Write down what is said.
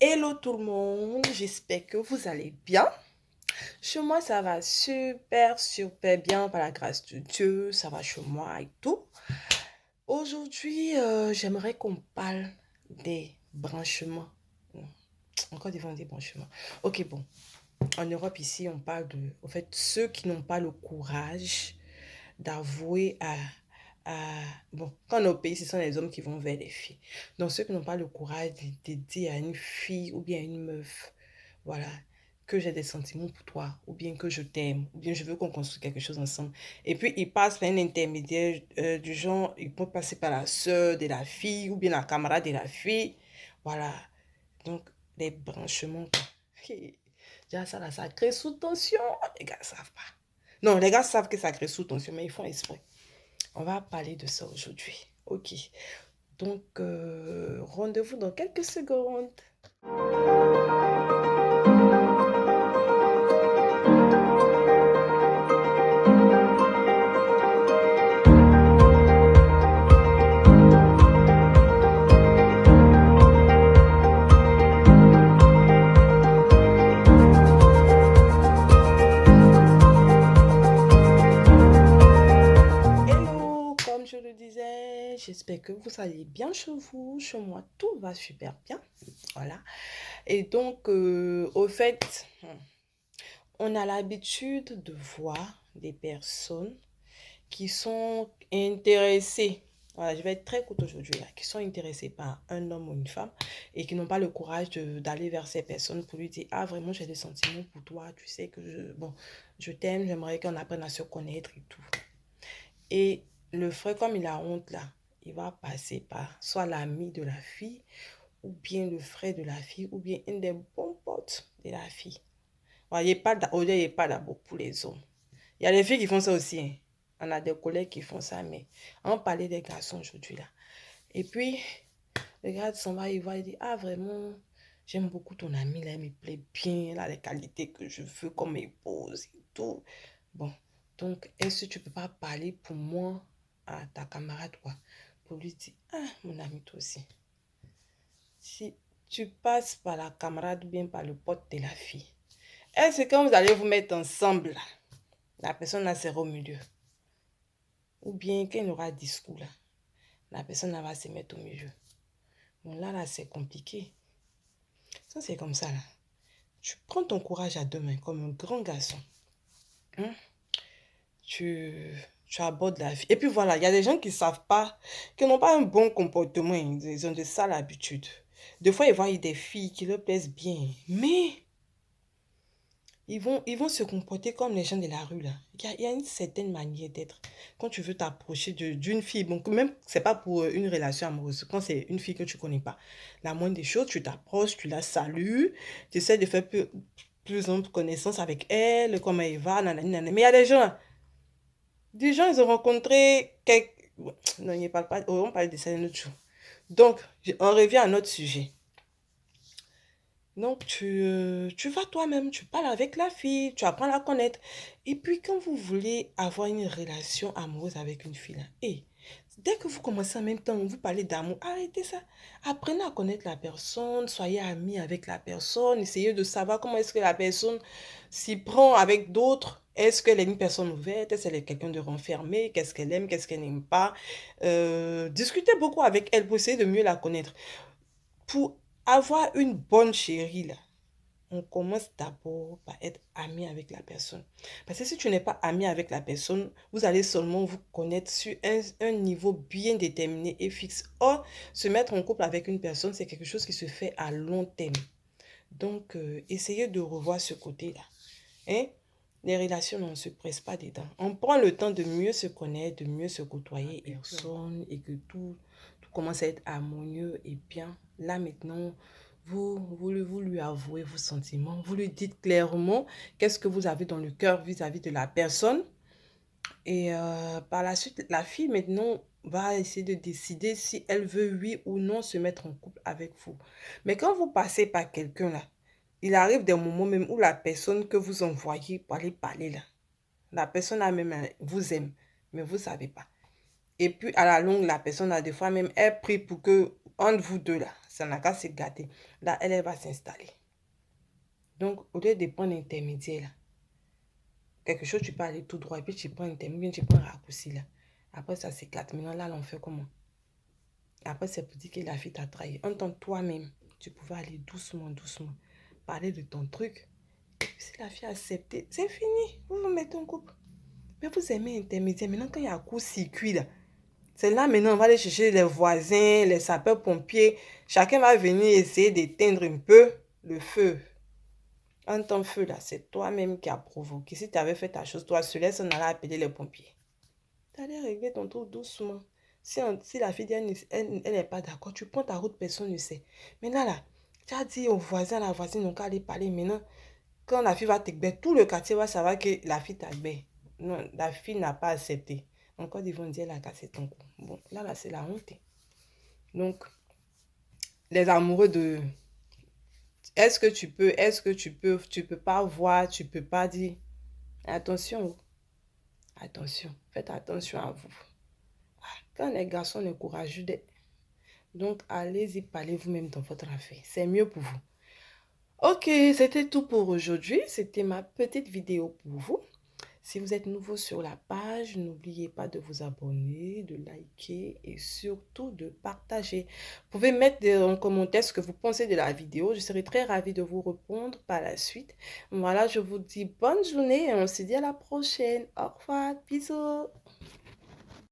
Hello tout le monde, j'espère que vous allez bien. Chez moi, ça va super bien par la grâce de Dieu, ça va chez moi et tout. Aujourd'hui, j'aimerais qu'on parle des branchements. Encore des branchements. Ok, bon. En Europe, ici, on parle en fait, ceux qui n'ont pas le courage d'avouer bon, quand au pays, ce sont les hommes qui vont vers les filles. Donc, ceux qui n'ont pas le courage de dire à une fille ou bien à une meuf, voilà, que j'ai des sentiments pour toi, ou bien que je t'aime, ou bien je veux qu'on construise quelque chose ensemble. Et puis, ils passent par un intermédiaire du genre, ils peuvent passer par la sœur de la fille, ou bien la camarade de la fille. Voilà. Donc, les branchements, quoi. Déjà, ça, là, ça crée sous tension. Les gars ne savent pas. Non, les gars savent que ça crée sous tension, mais ils font exprès. On va parler de ça aujourd'hui. Ok. Donc, rendez-vous dans quelques secondes. Hello, comme je le disais, j'espère que vous allez bien chez vous. Chez moi, tout va super bien. Voilà. Et donc, au fait, on a l'habitude de voir des personnes qui sont intéressées. Voilà, je vais être très courte aujourd'hui, là, qui sont intéressées par un homme ou une femme et qui n'ont pas le courage d'aller vers ces personnes pour lui dire, ah, vraiment, j'ai des sentiments pour toi, tu sais que bon, je t'aime, j'aimerais qu'on apprenne à se connaître et tout. Et le frère, comme il a honte là, il va passer par soit l'ami de la fille, ou bien le frère de la fille, ou bien un des bons potes de la fille. Voilà, il n'y a pas d'abord pour les hommes. Il y a des filles qui font ça aussi, hein. On a des collègues qui font ça, mais on parlait des garçons aujourd'hui là. Et puis, le gars s'en va, il va, il dit, ah vraiment, j'aime beaucoup ton ami là, il me plaît bien, il a les qualités que je veux comme épouse et tout. Bon, donc, est-ce que tu peux pas parler pour moi à ta camarade, quoi, pour lui dire, ah, mon ami, toi aussi. Si tu passes par la camarade ou bien par le pote de la fille, est-ce que quand vous allez vous mettre ensemble, là, la personne là sera au milieu? Ou bien quand il aura discours là, la personne là va se mettre au milieu. Bon là, c'est compliqué. Ça, c'est comme ça là. Tu prends ton courage à deux mains comme un grand garçon. Hein? Tu abordes la vie. Et puis voilà, il y a des gens qui ne savent pas, qui n'ont pas un bon comportement. Ils ont de ça l'habitude. Des fois, ils voient des filles qui leur plaisent bien. Mais ils vont se comporter comme les gens de la rue, là. Il y a une certaine manière d'être. Quand tu veux t'approcher d'une fille, bon, même, c'est pas pour une relation amoureuse, quand c'est une fille que tu connais pas, la moindre des choses, tu t'approches, tu la salues, tu essaies de faire plus en connaissance avec elle, comment elle va, nanani, nanani. Mais il y a des gens, ils ont rencontré quelques... Non, il parle pas, on parle de ça un autre jour. Donc, on revient à notre sujet. Donc, tu vas toi-même, tu parles avec la fille, tu apprends à la connaître. Et puis, quand vous voulez avoir une relation amoureuse avec une fille, là, dès que vous commencez en même temps, vous parlez d'amour, arrêtez ça. Apprenez à connaître la personne, soyez amis avec la personne, essayez de savoir comment est-ce que la personne s'y prend avec d'autres. Est-ce qu'elle est une personne ouverte? Est-ce qu'elle est quelqu'un de renfermé? Qu'est-ce qu'elle aime? Qu'est-ce qu'elle n'aime pas? Discutez beaucoup avec elle pour essayer de mieux la connaître. Pour avoir une bonne chérie, là, on commence d'abord par être ami avec la personne. Parce que si tu n'es pas ami avec la personne, vous allez seulement vous connaître sur un niveau bien déterminé et fixe. Or, se mettre en couple avec une personne, c'est quelque chose qui se fait à long terme. Donc, essayez de revoir ce côté-là. Hein? Les relations, on ne se presse pas dedans. On prend le temps de mieux se connaître, de mieux se côtoyer et que tout commence à être harmonieux et bien. Là, maintenant, vous lui avouez vos sentiments. Vous lui dites clairement qu'est-ce que vous avez dans le cœur vis-à-vis de la personne. Et par la suite, la fille, maintenant, va essayer de décider si elle veut, oui ou non, se mettre en couple avec vous. Mais quand vous passez par quelqu'un, là, il arrive des moments même où la personne que vous envoyez pour aller parler, là, la personne a même vous aime, mais vous ne savez pas. Et puis, à la longue, la personne a des fois même est pris pour que, entre vous deux, là, ça n'a qu'à se gâter. Là, elle va s'installer. Donc, au lieu de prendre intermédiaire, là, quelque chose, tu peux aller tout droit, et puis tu prends intermédiaire, tu prends un raccourci, là. Après, ça s'éclate. Maintenant, là, on fait comment? Après, c'est pour dire que la fille t'a trahi. En tant que toi-même, tu pouvais aller doucement, doucement, parler de ton truc. Et puis, si la fille a accepté, c'est fini. Vous vous mettez en couple. Mais vous aimez intermédiaire. Maintenant, quand il y a un court-circuit, là, c'est là, maintenant, on va aller chercher les voisins, les sapeurs-pompiers. Chacun va venir essayer d'éteindre un peu le feu. En ton feu, là, c'est toi-même qui as provoqué. Si tu avais fait ta chose, toi seul, on allait appeler les pompiers. Tu allais régler ton truc doucement. Si la fille dit, elle n'est pas d'accord, tu prends ta route, personne ne sait. Maintenant, là, tu as dit au voisin, la voisine, donc aller parler. Maintenant, quand la fille va t'écouter, tout le quartier va savoir que la fille t'a t'écoute. Non, la fille n'a pas accepté. Encore, ils vont dire, elle a cassé ton cou. Bon, là, c'est la honte. Donc, les amoureux de... tu peux pas voir, tu peux pas dire. Attention, attention, faites attention à vous. Quand les garçons sont courageux, donc allez-y, parlez vous-même dans votre affaire. C'est mieux pour vous. Ok, c'était tout pour aujourd'hui. C'était ma petite vidéo pour vous. Si vous êtes nouveau sur la page, n'oubliez pas de vous abonner, de liker et surtout de partager. Vous pouvez mettre en commentaire ce que vous pensez de la vidéo. Je serai très ravie de vous répondre par la suite. Voilà, je vous dis bonne journée et on se dit à la prochaine. Au revoir, bisous.